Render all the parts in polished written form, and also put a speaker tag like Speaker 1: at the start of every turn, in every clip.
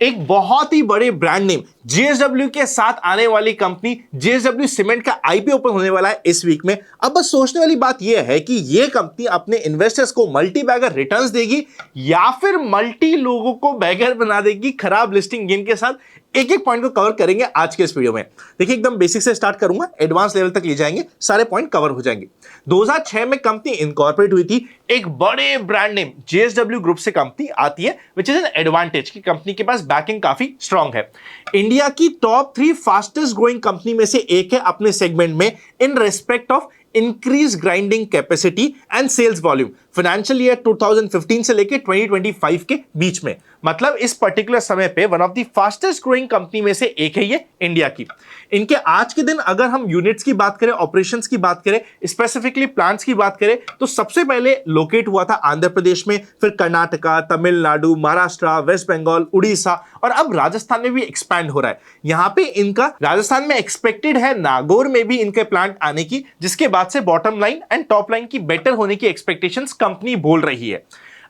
Speaker 1: एक बहुत ही बड़े ब्रांड नेम जेएसडब्ल्यू के साथ आने वाली कंपनी जेएसडब्ल्यू सीमेंट का आईपीओ ओपन होने वाला है इस वीक में। अब बस सोचने वाली बात यह है कि यह कंपनी अपने इन्वेस्टर्स को मल्टी बैगर रिटर्न्स देगी या फिर मल्टी लोगों को बैगर बना देगी खराब लिस्टिंग गेन के साथ। एक एक पॉइंट को कवर करेंगे आज के इस वीडियो में। देखिए एकदम बेसिक से स्टार्ट करूंगा, एडवांस लेवल तक ले जाएंगे, सारे पॉइंट कवर हो जाएंगे। 2006 में कंपनी इनकॉर्पोरेट हुई थी। एक बड़े ब्रांड नेम जेएसडब्ल्यू ग्रुप से कंपनी आती है, विच इज एन एडवांटेज कि कंपनी के पास बैकिंग काफी स्ट्रांग है। इंडिया की टॉप 3 फास्टेस्ट ग्रोइंग कंपनी में से एक है अपने सेगमेंट में in respect of increase grinding capacity and sales volume financial year 2015 से लेके 2025 के बीच में। मतलब इस पर्टिकुलर समय पे one of the fastest growing company में से एक है ये इंडिया की। इनके आज के दिन अगर हम यूनिट्स की बात करें, ऑपरेशंस की बात करें, स्पेसिफिकली प्लांट्स की बात करें, तो सबसे पहले लोकेट हुआ था आंध्र प्रदेश में, फिर कर्नाटका, तमिलनाडु, महाराष्ट्र, वेस्ट बंगाल, उड़ीसा और अब राजस्थान में भी एक्सपैंड हो रहा है। यहां पे इनका राजस्थान में एक्सपेक्टेड है नागौर में भी इनके प्लांट आने की, जिसके बाद से bottom line and top line की बेटर होने की एक्सपेक्टेशंस कंपनी बोल रही है।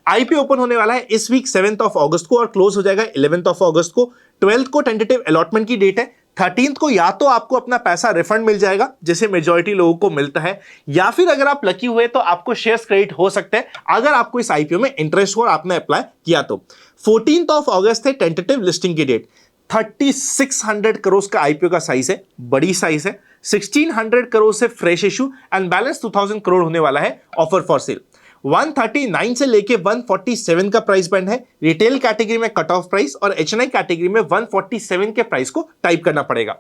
Speaker 1: आईपीओ ओपन होने वाला है इस वीक 7 अगस्त को और क्लोज हो जाएगा 11 अगस्त को। 12 को टेंटेटिव अलॉटमेंट की डेट है। 13 को या तो आपको अपना पैसा रिफंड मिल जाएगा जैसे मेजॉरिटी लोगों को मिलता है, या फिर अगर आप लकी हुए तो आपको शेयर्स क्रेडिट हो सकते हैं अगर आपको इस आईपीओ में इंटरेस्ट हो और आपने अप्लाई किया तो। 14 अगस्त है टेंटेटिव लिस्टिंग की डेट। 3600 करोड़ का आईपीओ का साइज है, बड़ी साइज है। 1600 करोड़ से fresh issue and balance 2000 crore होने वाला है ऑफर फॉर सेल। 139 से लेके 147 का प्राइस बैंड है। रिटेल कैटेगरी में कट ऑफ प्राइस और एचएनआई कैटेगरी में 147 के प्राइस को टाइप करना पड़ेगा।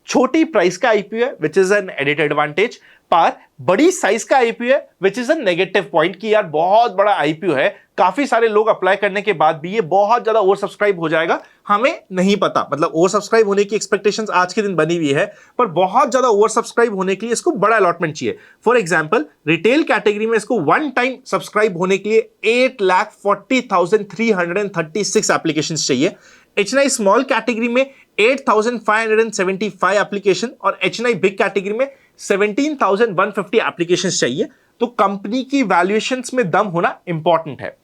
Speaker 1: छोटी प्राइस का आईपीओ है which is an edit advantage, पर बड़ी साइज का आईपीओ है which is a negative point कि यार बहुत बड़ा आईपीओ है, काफी सारे लोग अप्लाई करने के बाद भी ये बहुत ज्यादा ओवर सब्सक्राइब हो जाएगा, हमें नहीं पता। मतलब ओवर सब्सक्राइब होने की एक्सपेक्टेशंस आज के दिन बनी हुई है, पर बहुत ज्यादा ओवर सब्सक्राइब होने के लिए इसको बड़ा अलॉटमेंट चाहिए। फॉर एग्जांपल रिटेल कैटेगरी में इसको वन टाइम सब्सक्राइब होने के लिए 8,40,336 एप्लीकेशंस चाहिए। एचएनआई स्मॉल कैटेगरी में 8,575 एप्लीकेशन और एचएनआई बिग कैटेगरी में 17,150 एप्लीकेशंस चाहिए। तो कंपनी की वैल्यूएशंस में दम होना इंपॉर्टेंट है।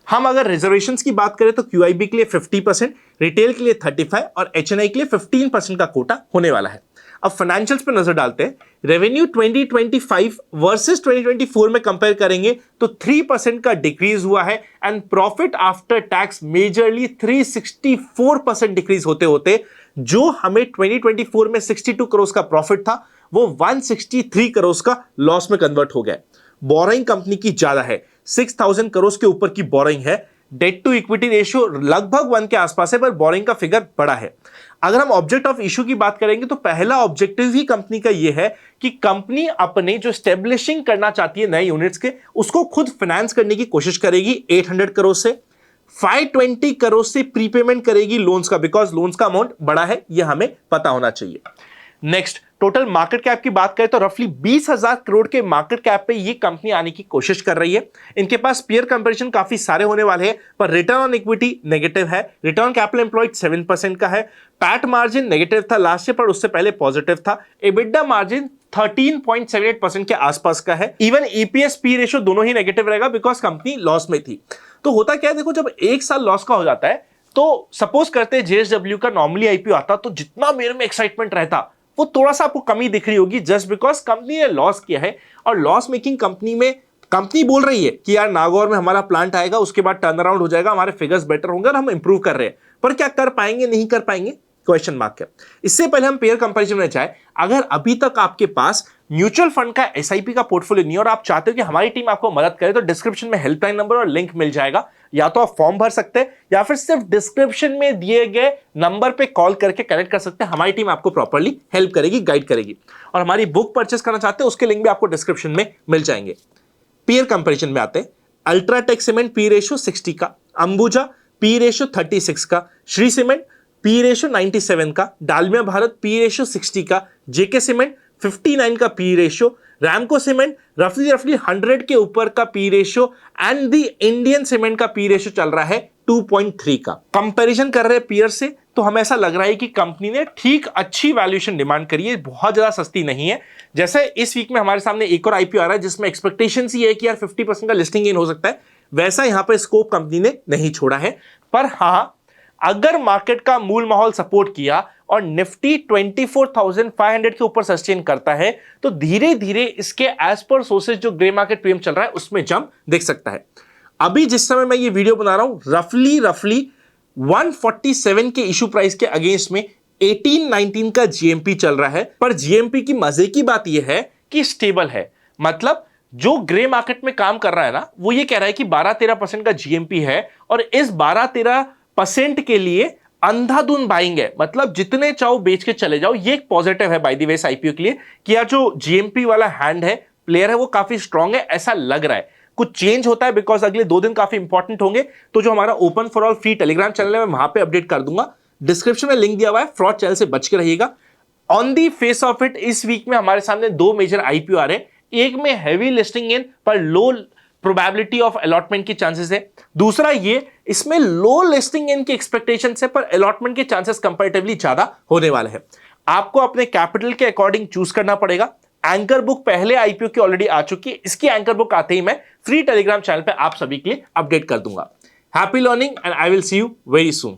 Speaker 1: हम अगर रिजर्वेशंस की बात करें तो क्यूआईबी के लिए 50%, रिटेल के लिए 35% और एचएनआई के लिए 15% का कोटा होने वाला है। अब फाइनेंशियल्स पे नजर डालते हैं। रेवेन्यू 2025 वर्सेस 2024 में कंपेयर करेंगे तो 3% का डिक्रीज हुआ है and profit after tax majorly 364% decrease होते होते जो हमें 2024 में 62 करोड़ का प्रॉफिट था वो 163 करोड़ का लॉस में कन्वर्ट हो गया। बोरिंग कंपनी की ज्यादा है, 6000 करोड़ के ऊपर की बोरिंग है। डेट टू इक्विटी रेशियो लगभग 1 के आसपास है, पर बोरिंग का फिगर बड़ा है। अगर हम ऑब्जेक्ट ऑफ इशू की बात करेंगे तो पहला ऑब्जेक्टिव ही कंपनी का यह है कि कंपनी अपने जो स्टेब्लिशिंग करना चाहती है नए यूनिट्स के, उसको खुद फाइनेंस करने की कोशिश करेगी 800 करोड़ से। 520 करोड़ से प्रीपेमेंट करेगी लोन्स का, बिकॉज लोन्स का अमाउंट बड़ा है, यह हमें पता होना चाहिए। नेक्स्ट, टोटल मार्केट कैप की बात करें तो रफली 20,000 करोड़ के मार्केट कैप पे ये कंपनी आने की कोशिश कर रही है। इनके पास पीयर कंपैरिजन काफी सारे होने वाले हैं, पर रिटर्न ऑन इक्विटी नेगेटिव है, रिटर्न कैपिटल एम्प्लॉयड 7% का है, पैट मार्जिन नेगेटिव था लास्ट ईयर पर उससे पहले पॉजिटिव था, एबिडा मार्जिन 13.78% के आसपास का है। इवन ईपीएस पी रेशियो दोनों ही नेगेटिव रहेगा बिकॉज कंपनी लॉस में थी। तो होता क्या है, देखो जब एक साल लॉस का हो जाता है तो सपोज करते हैं जेएसडब्ल्यू का नॉर्मली आईपीओ आता तो जितना मेरे में एक्साइटमेंट रहता वो थोड़ा सा आपको कमी दिख रही होगी, जस्ट बिकॉज कंपनी ने लॉस किया है। और लॉस मेकिंग कंपनी में कंपनी बोल रही है कि यार नागौर में हमारा प्लांट आएगा, उसके बाद टर्न अराउंड हो जाएगा, हमारे फिगर्स बेटर होंगे और हम इंप्रूव कर रहे हैं, पर क्या कर पाएंगे नहीं कर पाएंगे, क्वेश्चन मार्क है। इससे पहले हम पेयर कंपैरिजन में जाए, अगर अभी तक आपके पास म्यूचुअल फंड का एसआईपी का पोर्टफोलियो नहीं और आप चाहते हो कि हमारी टीम आपको मदद करे तो डिस्क्रिप्शन में हेल्पलाइन नंबर और लिंक मिल जाएगा, या तो आप फॉर्म भर सकते हैं या फिर सिर्फ डिस्क्रिप्शन में दिए गए नंबर पे कॉल करके कनेक्ट कर सकते हैं। हमारी टीम आपको प्रॉपर्ली हेल्प करेगी, गाइड करेगी। और हमारी बुक परचेस करना चाहते हैं उसके लिंक भी आपको डिस्क्रिप्शन में मिल जाएंगे। पेयर कंपैरिजन में आते हैं, अल्ट्राटेक सीमेंट पी रेशियो 60 का, अंबुजा पी रेशियो 36 का, श्री सीमेंट पी रेशियो 97 का, डालमिया भारत पी रेशियो 60 का, जेके सीमेंट 59 का पी रेशियो, रैमको सीमेंट रफली 100 के ऊपर का P ratio and the Indian cement का पी रेशियो चल रहा है 2.3 का। कंपैरिजन कर रहे हैं पीयर से तो हमें ऐसा लग रहा है कि कंपनी ने ठीक अच्छी वैल्यूएशन डिमांड करी है, बहुत ज्यादा सस्ती नहीं है। जैसे इस वीक में हमारे सामने एक और आईपीओ आ रहा है जिसमें एक्सपेक्टेशन ही है कि यार 50% का लिस्टिंग गेन हो सकता है, वैसा यहां पर स्कोप कंपनी ने नहीं छोड़ा है। पर हाँ, अगर मार्केट का मूल माहौल सपोर्ट किया और निफ्टी 24,500 के ऊपर सस्टेन करता है तो धीरे धीरे इसके एज पर सोर्सेज जो ग्रे मार्केट प्रीमियम चल रहा है उसमें जंप देख सकता है। अभी जिस समय मैं ये वीडियो बना रहा हूं रफली 147 के इशू प्राइस के अगेंस्ट में 18-19 का जीएमपी चल रहा है, पर जीएमपी की मजे की बात यह है कि स्टेबल है। मतलब जो ग्रे मार्केट में काम कर रहा है ना, वो ये कह रहा है कि 12-13% का जीएमपी है और इस 12-13% के लिए अंधाधुंध बाइंग है। मतलब जितने चाहो बेच के चले जाओ। ये एक पॉजिटिव है बाय द वे आईपीओ के लिए कि यार जो जीएमपी वाला हैंड है, प्लेयर है, वो काफी स्ट्रांग है, ऐसा लग रहा है। कुछ चेंज होता है बिकॉज अगले 2 दिन काफी इंपॉर्टेंट होंगे, तो जो हमारा open for all free Telegram channel है मैं वहां पे अपडेट कर दूंगा। डिस्क्रिप्शन में लिंक दिया हुआ है, फ्रॉड चैनल से बच के रहिएगा। On the face of it इस वीक में हमारे सामने 2 मेजर आईपीओ आ रहे हैं। एक में हैवी लिस्टिंग इन पर लो प्रोबेबिलिटी ऑफ अलॉटमेंट की चांसेस है। दूसरा ये इसमें लो लिस्टिंग इन की एक्सपेक्टेशन है पर अलॉटमेंट के चांसेस कंपैरेटिवली ज्यादा होने वाले हैं। आपको अपने कैपिटल के अकॉर्डिंग चूज करना पड़ेगा। एंकर बुक पहले आईपीओ की ऑलरेडी आ चुकी है, इसकी एंकर बुक आते ही मैं फ्री टेलीग्राम चैनल पे आप सभी के लिए अपडेट कर दूंगा। Happy learning and I will see you very soon.